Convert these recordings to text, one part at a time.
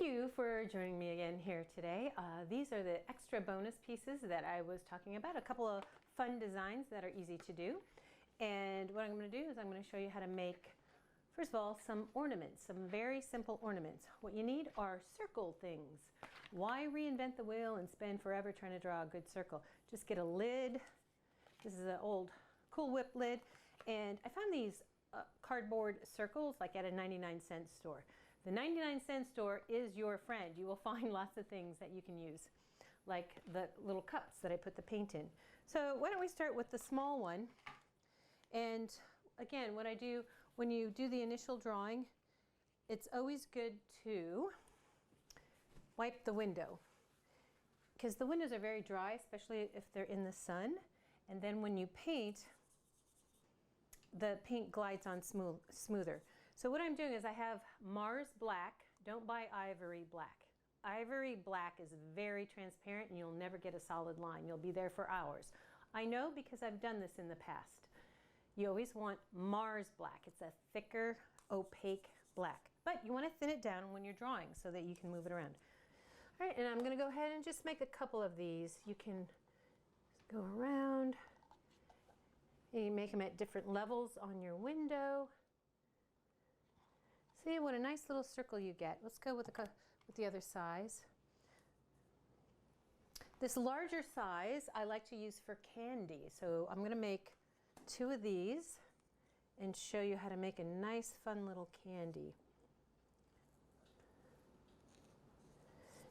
Thank you for joining me again here today. These are the extra bonus pieces that I was talking about, a couple of fun designs that are easy to do. And what I'm going to do is I'm going to show you how to make, first of all, some ornaments, some very simple ornaments. What you need are circle things. Why reinvent the wheel and spend forever trying to draw a good circle? Just get a lid. This is an old Cool Whip lid. And I found these cardboard circles like at a 99-cent store. The 99-cent store is your friend. You will find lots of things that you can use, like the little cups that I put the paint in. So why don't we start with the small one. And again, what I do when you do the initial drawing, it's always good to wipe the window, because the windows are very dry, especially if they're in the sun. And then when you paint, the paint glides on smoother. So what I'm doing is I have Mars Black. Don't buy Ivory Black. Ivory Black is very transparent and you'll never get a solid line. You'll be there for hours. I know because I've done this in the past. You always want Mars Black. It's a thicker, opaque black. But you want to thin it down when you're drawing so that you can move it around. All right, and I'm going to go ahead and just make a couple of these. You can go around. You make them at different levels on your window. See what a nice little circle you get. Let's go with the other size. This larger size I like to use for candy. So I'm going to make 2 of these and show you how to make a nice fun little candy.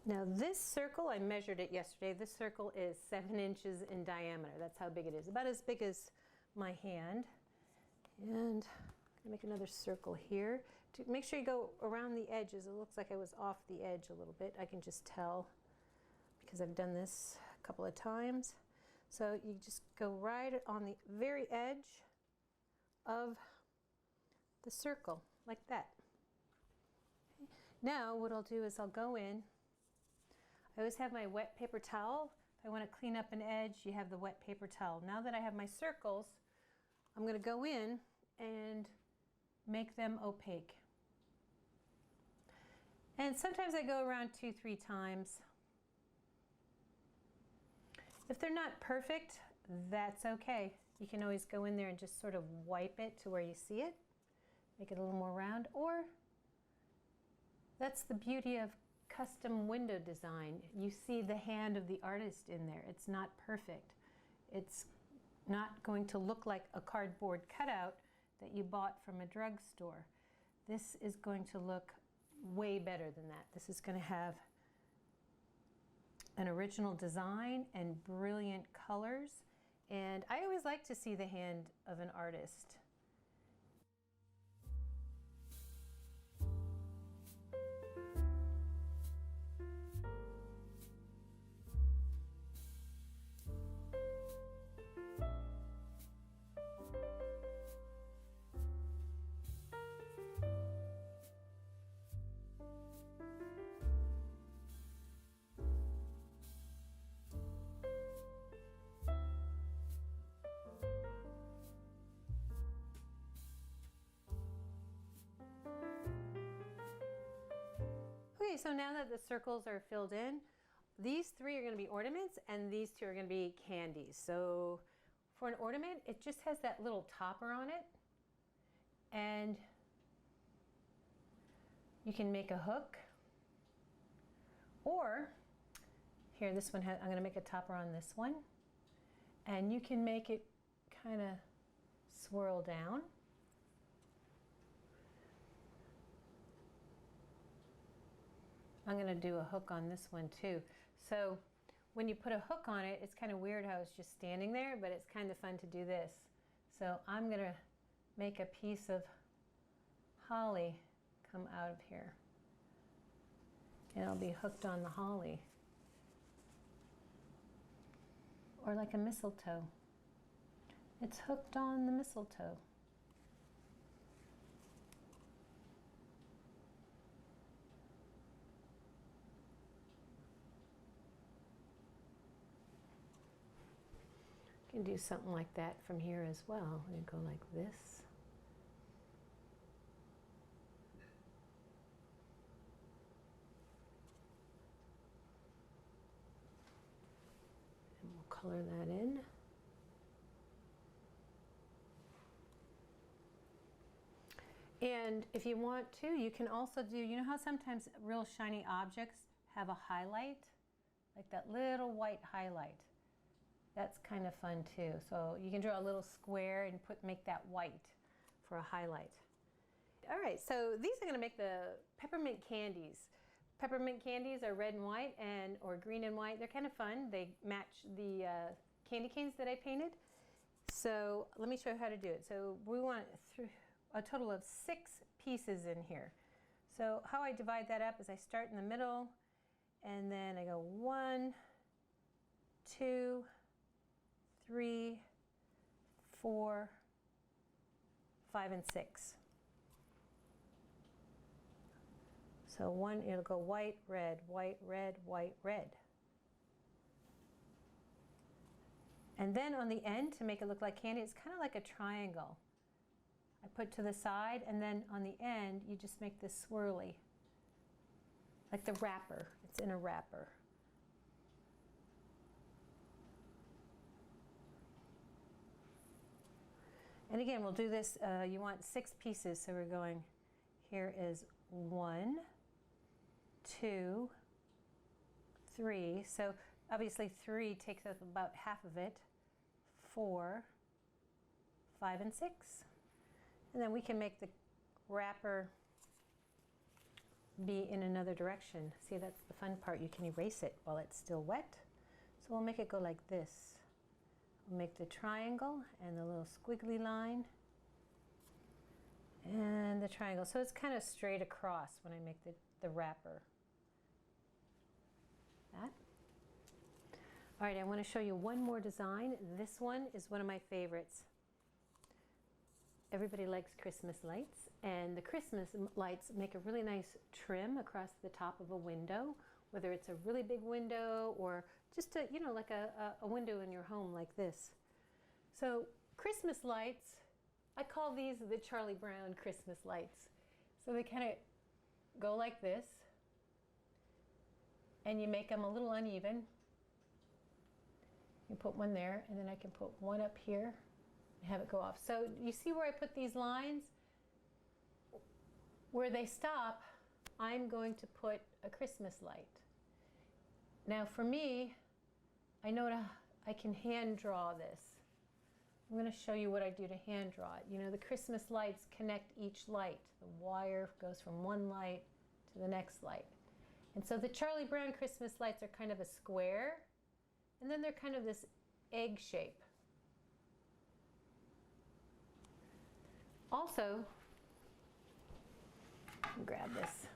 Now this circle, I measured it yesterday. This circle is 7 inches in diameter. That's how big it is. About as big as my hand. And I'm going to make another circle here. To make sure you go around the edges. It looks like I was off the edge a little bit. I can just tell because I've done this a couple of times. So you just go right on the very edge of the circle, like that. Okay. Now what I'll do is I'll go in. I always have my wet paper towel. If I want to clean up an edge, you have the wet paper towel. Now that I have my circles, I'm going to go in and make them opaque. And sometimes I go around 2-3 times. If they're not perfect, that's okay. You can always go in there and just sort of wipe it to where you see it. Make it a little more round. Or that's the beauty of custom window design. You see the hand of the artist in there. It's not perfect. It's not going to look like a cardboard cutout that you bought from a drugstore. This is going to look way better than that. This is going to have an original design and brilliant colors. And I always like to see the hand of an artist. Okay, so now that the circles are filled in, these 3 are going to be ornaments and these 2 are going to be candies. So for an ornament, it just has that little topper on it. And you can make a hook. Or, here, this one, I'm going to make a topper on this one. And you can make it kind of swirl down. I'm going to do a hook on this one too. So when you put a hook on it, it's kind of weird how it's just standing there, but it's kind of fun to do this. So I'm going to make a piece of holly come out of here. And it'll be hooked on the holly. Or like a mistletoe. It's hooked on the mistletoe. You can do something like that from here as well. You go like this. color that in. And if you want to, you can also do, you know how sometimes real shiny objects have a highlight? Like that little white highlight. That's kind of fun too. So you can draw a little square and make that white for a highlight. All right, so these are gonna make the peppermint candies. Peppermint candies are red and white or green and white. They're kind of fun. They match the candy canes that I painted. So let me show you how to do it. So we want a total of 6 pieces in here. So how I divide that up is I start in the middle and then I go 1, 2, 3, 4, 5, and 6. So one, it'll go white, red, white, red, white, red. And then on the end, to make it look like candy, it's kind of like a triangle. I put to the side, and then on the end, you just make this swirly, like the wrapper. It's in a wrapper. And again, we'll do this, you want 6 pieces, so we're going, here is 1, 2, 3. So obviously 3 takes up about half of it. 4, 5, and 6. And then we can make the wrapper be in another direction. See, that's the fun part. You can erase it while it's still wet. So we'll make it go like this. We'll make the triangle and the little squiggly line and the triangle. So it's kind of straight across when I make the wrapper. That. All right, I want to show you one more design. This one is one of my favorites. Everybody likes Christmas lights, and the Christmas lights make a really nice trim across the top of a window, whether it's a really big window or just a, you know, like a window in your home like this. So Christmas lights, I call these the Charlie Brown Christmas lights. So they kind of go like this, and you make them a little uneven. You put one there, and then I can put one up here and have it go off. So you see where I put these lines? Where they stop, I'm going to put a Christmas light. Now for me, I know I can hand draw this. I'm going to show you what I do to hand draw it. You know, the Christmas lights connect each light. The wire goes from one light to the next light. And so the Charlie Brown Christmas lights are kind of a square, and then they're kind of this egg shape. Also, grab this.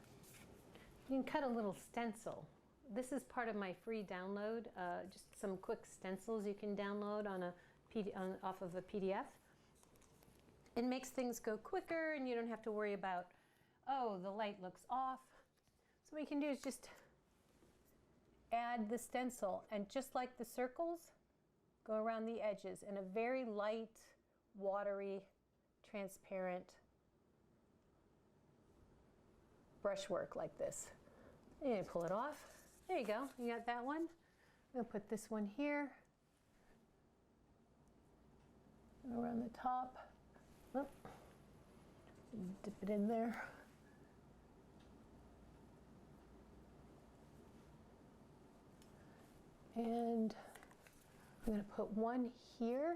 You can cut a little stencil. This is part of my free download, just some quick stencils you can download off of a PDF. It makes things go quicker, and you don't have to worry about, oh, the light looks off. So what you can do is just add the stencil, and just like the circles, go around the edges in a very light, watery, transparent brushwork like this. And you pull it off. There you go. You got that one. I'm going to put this one here. Around the top. Oh. Dip it in there. And I'm going to put one here.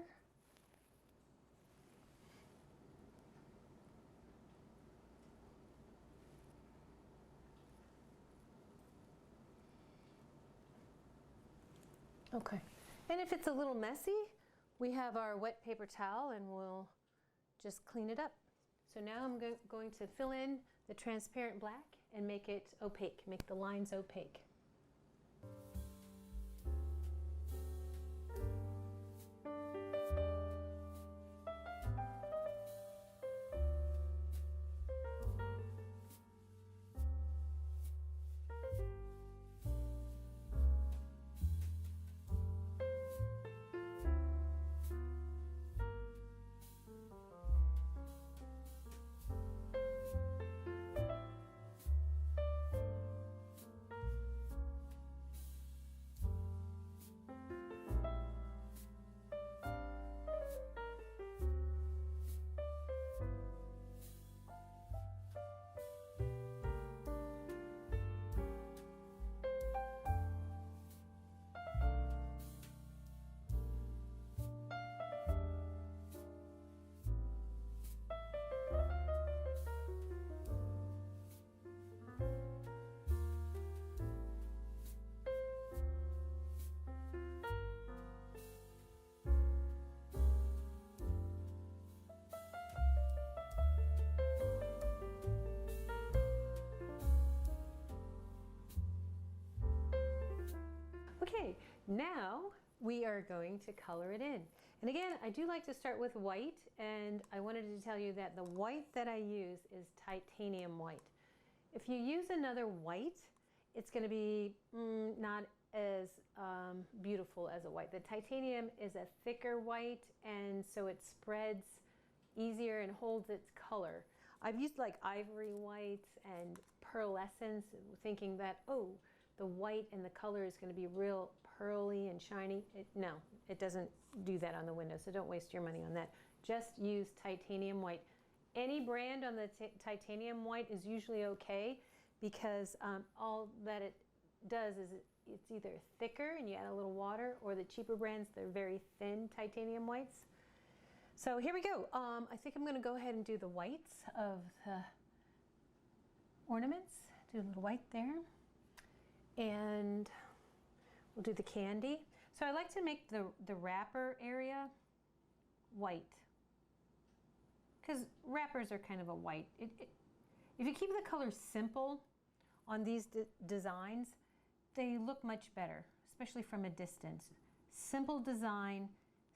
Okay, and if it's a little messy, we have our wet paper towel and we'll just clean it up. So now I'm going to fill in the transparent black and make it opaque, make the lines opaque. Now we are going to color it in. And again, I do like to start with white, and I wanted to tell you that the white that I use is titanium white. If you use another white, it's going to be not as beautiful as a white. The titanium is a thicker white, and so it spreads easier and holds its color. I've used like ivory white and pearlescence, thinking that, oh, the white and the color is going to be real pearly and shiny. No, it doesn't do that on the window, so don't waste your money on that. Just use titanium white. Any brand on the titanium white is usually okay, because all that it does is it's either thicker and you add a little water, or the cheaper brands, they're very thin titanium whites. So here we go. I think I'm going to go ahead and do the whites of the ornaments. Do a little white there. And we'll do the candy. So I like to make the wrapper area white, because wrappers are kind of a white. If you keep the colors simple on these designs, they look much better, especially from a distance. Simple design,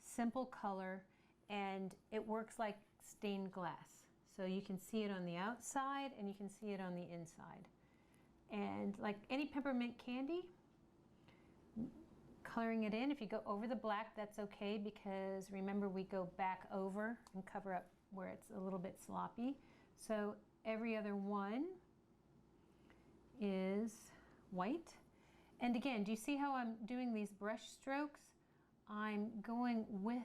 simple color, and it works like stained glass. So you can see it on the outside and you can see it on the inside. And like any peppermint candy, coloring it in, if you go over the black, that's okay, because remember, we go back over and cover up where it's a little bit sloppy. So every other one is white. And again, do you see how I'm doing these brush strokes? I'm going with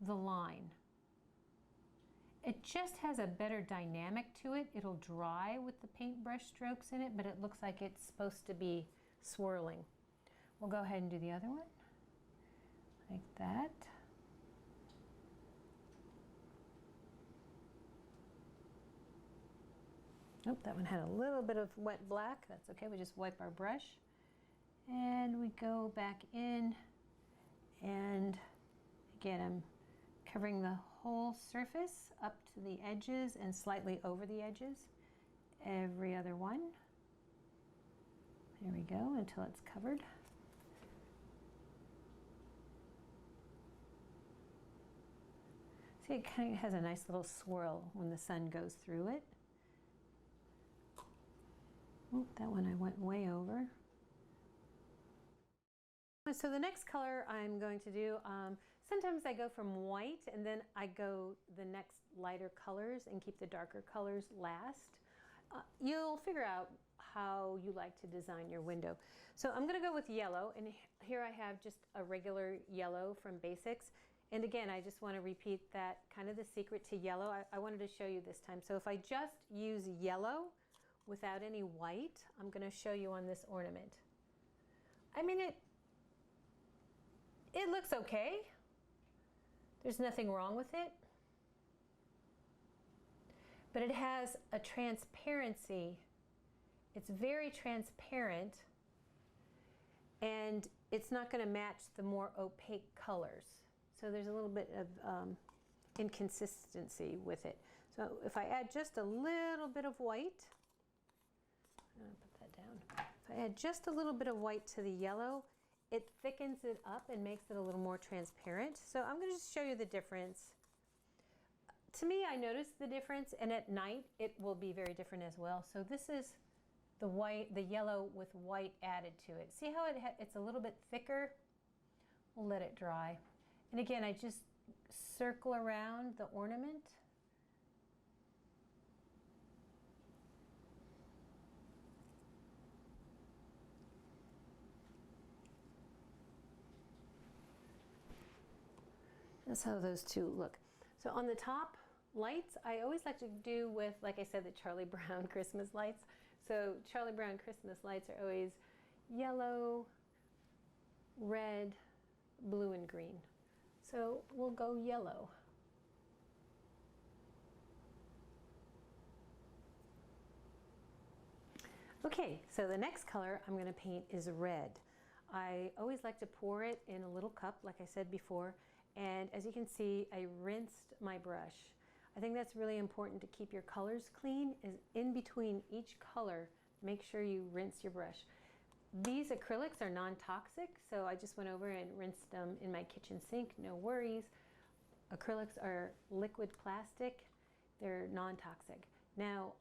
the line. It just has a better dynamic to it. It'll dry with the paintbrush strokes in it, but it looks like it's supposed to be swirling. We'll go ahead and do the other one, like that. Nope, that one had a little bit of wet black. That's okay, we just wipe our brush. And we go back in, and again, I'm covering the whole surface up to the edges and slightly over the edges. Every other one. There we go, until it's covered. See, it kind of has a nice little swirl when the sun goes through it. Oop, that one I went way over. So the next color I'm going to do, sometimes I go from white and then I go the next lighter colors and keep the darker colors last. You'll figure out how you like to design your window. So I'm going to go with yellow, and here I have just a regular yellow from Basics. And again, I just want to repeat that kind of the secret to yellow. I wanted to show you this time. So if I just use yellow without any white, I'm going to show you on this ornament. I mean, it looks okay. There's nothing wrong with it. But it has a transparency. It's very transparent, and it's not going to match the more opaque colors. So there's a little bit of inconsistency with it. So if I add just a little bit of white, I'm going to put that down. If I add just a little bit of white to the yellow, it thickens it up and makes it a little more transparent. So I'm going to just show you the difference. To me, I noticed the difference, and at night it will be very different as well. So this is the yellow with white added to it. See how it's a little bit thicker? We'll let it dry. And again, I just circle around the ornament. That's how those two look. So on the top lights, I always like to do with, like I said, the Charlie Brown Christmas lights. So Charlie Brown Christmas lights are always yellow, red, blue, and green. So we'll go yellow. Okay, so the next color I'm going to paint is red. I always like to pour it in a little cup, like I said before, and as you can see, I rinsed my brush. I think that's really important to keep your colors clean, is in between each color, make sure you rinse your brush. These acrylics are non-toxic, so I just went over and rinsed them in my kitchen sink, no worries. Acrylics are liquid plastic, they're non-toxic. Now,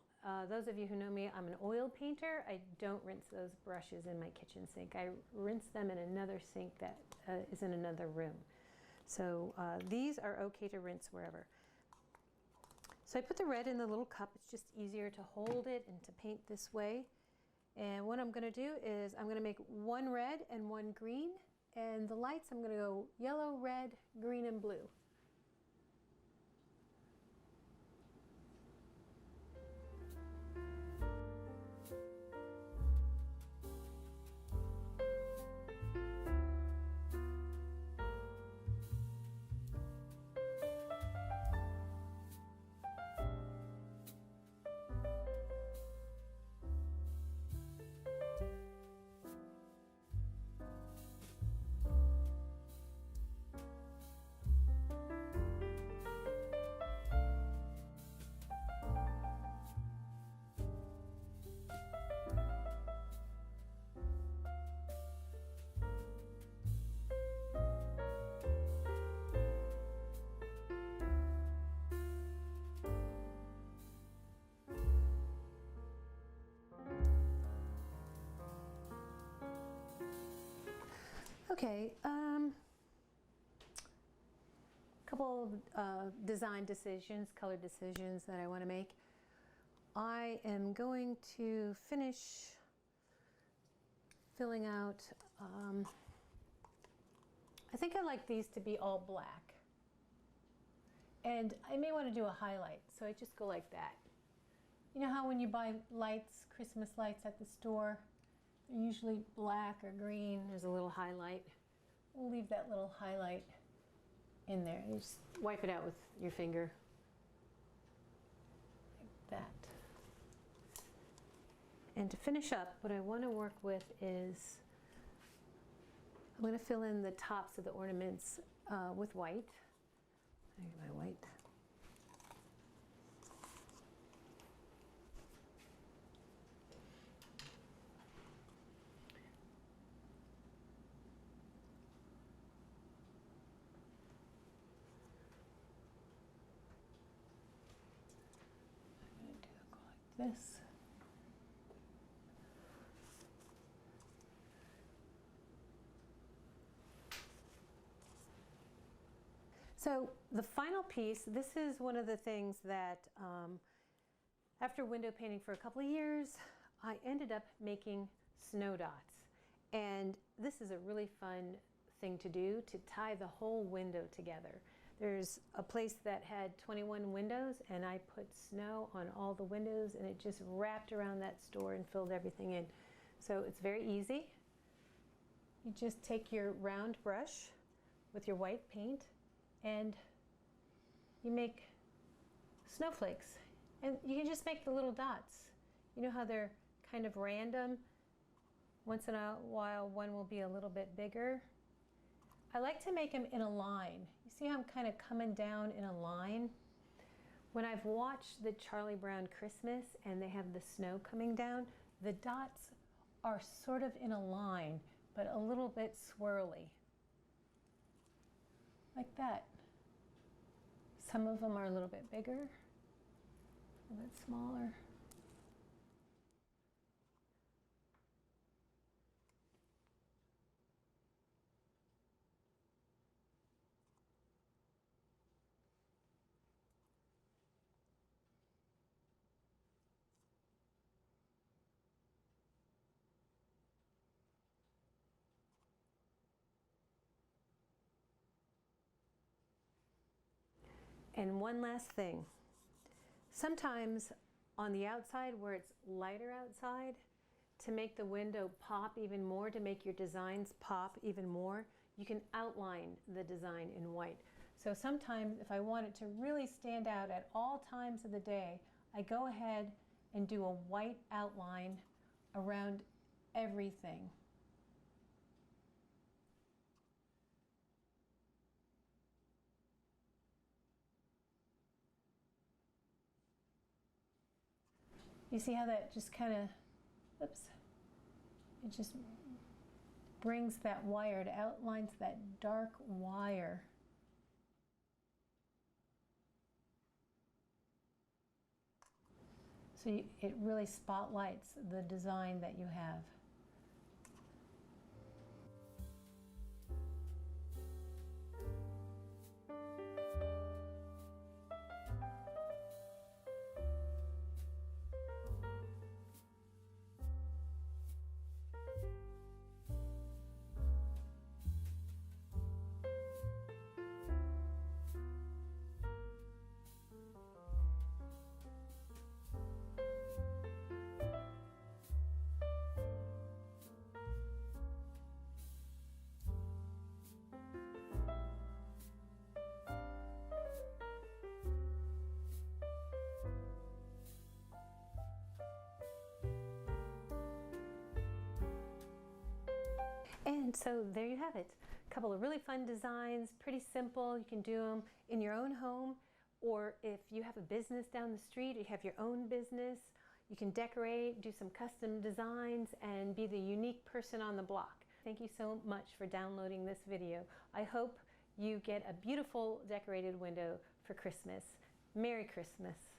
those of you who know me, I'm an oil painter. I don't rinse those brushes in my kitchen sink. I rinse them in another sink that is in another room. So these are okay to rinse wherever. So I put the red in the little cup. It's just easier to hold it and to paint this way. And what I'm going to do is I'm going to make one red and one green. And the lights, I'm going to go yellow, red, green, and blue. Okay, couple of design decisions, color decisions that I want to make. I am going to finish filling out, I think I like these to be all black. And I may want to do a highlight, so I just go like that. You know how when you buy lights, Christmas lights at the store, they're usually black or green, there's a little highlight. We'll leave that little highlight in there. You just wipe it out with your finger, like that. And to finish up, what I want to work with is, I'm going to fill in the tops of the ornaments with white. There's my white. This. So the final piece, this is one of the things that after window painting for a couple of years, I ended up making snow dots. And this is a really fun thing to do, to tie the whole window together. There's a place that had 21 windows, and I put snow on all the windows, and it just wrapped around that store and filled everything in. So it's very easy. You just take your round brush with your white paint, and you make snowflakes. And you can just make the little dots. You know how they're kind of random? Once in a while, one will be a little bit bigger. I like to make them in a line. You see how I'm kind of coming down in a line? When I've watched the Charlie Brown Christmas and they have the snow coming down, the dots are sort of in a line, but a little bit swirly. Like that. Some of them are a little bit bigger, a little bit smaller. And one last thing. Sometimes on the outside where it's lighter outside, to make the window pop even more, to make your designs pop even more, you can outline the design in white. So sometimes if I want it to really stand out at all times of the day, I go ahead and do a white outline around everything. You see how that just kind of, oops, It just brings that wire, it outlines that dark wire. So it really spotlights the design that you have. And so there you have it. A couple of really fun designs, pretty simple. You can do them in your own home, or if you have a business down the street, you have your own business, you can decorate, do some custom designs, and be the unique person on the block. Thank you so much for downloading this video. I hope you get a beautiful decorated window for Christmas. Merry Christmas.